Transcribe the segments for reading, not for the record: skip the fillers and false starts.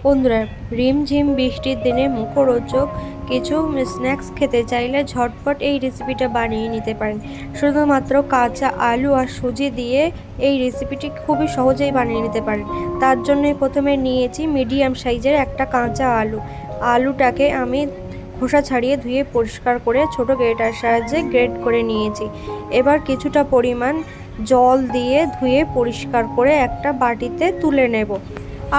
বন্ধুরা, রিমঝিম বৃষ্টির দিনে মুখরোচক কিছু স্ন্যাক্স খেতে চাইলে ঝটপট এই রেসিপিটা বানিয়ে নিতে পারেন। শুধুমাত্র কাঁচা আলু আর সুজি দিয়ে এই রেসিপিটি খুবই সহজেই বানিয়ে নিতে পারেন। তার জন্যই প্রথমে নিয়েছি মিডিয়াম সাইজের একটা কাঁচা আলু। আলুটাকে আমি খোসা ছাড়িয়ে ধুয়ে পরিষ্কার করে ছোট গ্রেটার সাহায্যে গ্রেট করে নিয়েছি। এবার কিছুটা পরিমাণ জল দিয়ে ধুয়ে পরিষ্কার করে একটা বাটিতে তুলে নেব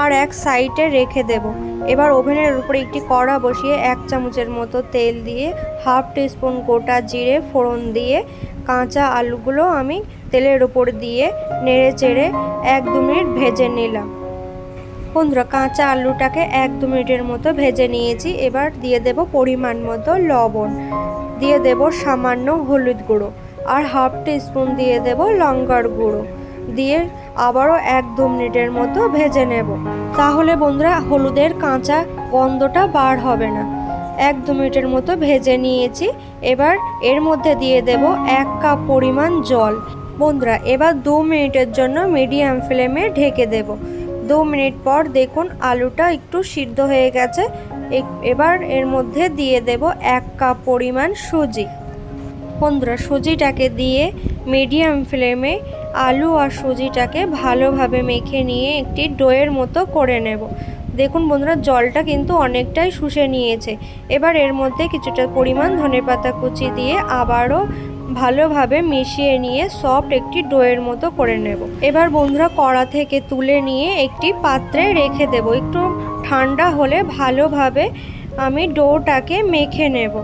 আর এক সাইডে রেখে দেব। এবার ওভেনের উপরে একটি কড়া বসিয়ে 1 চামচের মতো তেল দিয়ে হাফ টিস্পুন গোটা জিরে ফোড়ন দিয়ে কাঁচা আলুগুলো আমি তেলের উপর দিয়ে নেড়ে চেড়ে 1-2 মিনিট ভেজে নিলাম। বন্ধুরা, কাঁচা আলুটাকে 1-2 মিনিটের মতো ভেজে নিয়েছি। এবার দিয়ে দেব পরিমাণ মতো লবণ, দিয়ে দেব সামান্য হলুদ গুঁড়ো আর হাফ টিস্পুন দিয়ে দেব লঙ্কার গুঁড়ো দিয়ে আবারও 1-2 মিনিটের মতো ভেজে নেব। তাহলে বন্ধুরা হলুদের কাঁচা গন্ধটা বার হবে না। 1-2 মিনিটের মতো ভেজে নিয়েছি। এবার এর মধ্যে দিয়ে দেব 1 কাপ পরিমাণ জল। বন্ধুরা, এবার 2 মিনিটের জন্য মিডিয়াম ফ্লেমে ঢেকে দেব। 2 মিনিট পর দেখুন আলুটা একটু সিদ্ধ হয়ে গেছে। এবার এর মধ্যে দিয়ে দেব 1 কাপ পরিমাণ সুজি। বন্ধুরা, সুজিটাকে দিয়ে মিডিয়াম ফ্লেমে আলু আর সুজিটাকে ভালোভাবে মেখে নিয়ে একটি ডোয়ের মতো করে নেব। দেখুন বন্ধুরা, জলটা কিন্তু অনেকটাই শুষে নিয়েছে। এবার এর মধ্যে কিছুটা পরিমাণ ধনেপাতা কুচি দিয়ে আবারও ভালোভাবে মিশিয়ে নিয়ে সফট একটি ডোয়ের মতো করে নেব। এবার বন্ধুরা কড়া থেকে তুলে নিয়ে একটি পাত্রে রেখে দেব। একটু ঠান্ডা হলে ভালোভাবে আমি ডোটাকে মেখে নেব।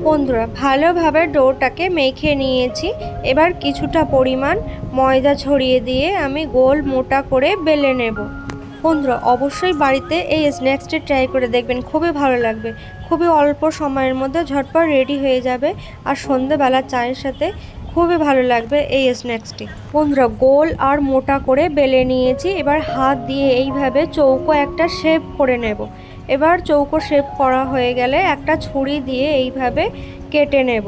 বন্ধুরা, ভালোভাবে ডোটাকে মেখে নিয়েছি। এবার কিছুটা পরিমাণ ময়দা ছড়িয়ে দিয়ে আমি গোল মোটা করে বেলে নেব। বন্ধুরা, অবশ্যই বাড়িতে এই স্ন্যাক্সটি ট্রাই করে দেখবেন, খুবই ভালো লাগবে। খুবই অল্প সময়ের মধ্যে ঝটপট রেডি হয়ে যাবে আর সন্ধেবেলা চায়ের সাথে খুবই ভালো লাগবে এই স্ন্যাক্সটি। বন্ধুরা, গোল আর মোটা করে বেলে নিয়েছি। এবার হাত দিয়ে এইভাবে চৌকো একটা শেপ করে নেব। এবার চৌকো শেপ করা হয়ে গেলে একটা ছুরি দিয়ে এইভাবে কেটে নেব।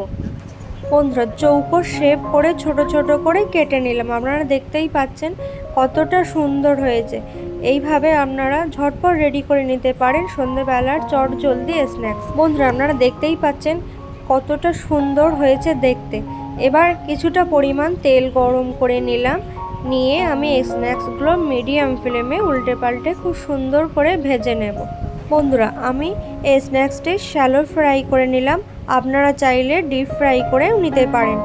বন্ধুরা, চৌকো শেপ করে ছোট ছোট করে কেটে নিলাম। আপনারা দেখতেই পাচ্ছেন কতটা সুন্দর হয়েছে। এইভাবে আপনারা ঝটপট রেডি করে নিতে পারেন সন্ধ্যেবেলার চটজলদি স্ন্যাক্স। বন্ধুরা, আপনারা দেখতেই পাচ্ছেন কতটা সুন্দর হয়েছে দেখতে। এবার কিছুটা পরিমাণ তেল গরম করে নিলাম। নিয়ে আমি এই স্ন্যাক্সগুলো মিডিয়াম ফ্লেমে উল্টে পাল্টে খুব সুন্দর করে ভেজে নেব। বন্ধুরা, আমি এই স্ন্যাক্সটি শ্যালো ফ্রাই করে নিলাম। আপনারা চাইলে ডিপ ফ্রাই করেও নিতে পারেন।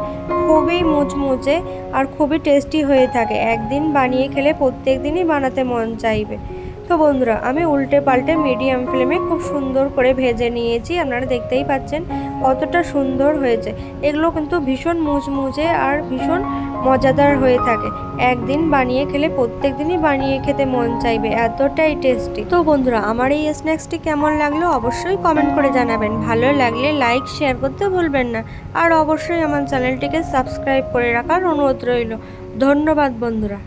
খুবই মুচমুচে আর খুবই টেস্টি হয়ে থাকে। একদিন বানিয়ে খেলে প্রত্যেক দিনই বানাতে মন চাইবে। তো বন্ধুরা, আমি উল্টে পাল্টে মিডিয়াম ফ্লেমে খুব সুন্দর করে ভেজে নিয়েছি। আপনারা দেখতেই পাচ্ছেন কতটা সুন্দর হয়েছে। এগুলো কিন্তু ভীষণ মুচমুচে আর ভীষণ মজাদার হয়ে থাকে। একদিন বানিয়ে খেলে প্রত্যেক দিনই বানিয়ে খেতে মন চাইবে, এতটাই টেস্টি। তো বন্ধুরা, আমার এই স্ন্যাক্সটি কেমন লাগলো অবশ্যই কমেন্ট করে জানাবেন। ভালো লাগলে লাইক শেয়ার করতে ভুলবেন না। আর অবশ্যই আমার চ্যানেলটিকে সাবস্ক্রাইব করে রাখার অনুরোধ রইল। ধন্যবাদ বন্ধুরা।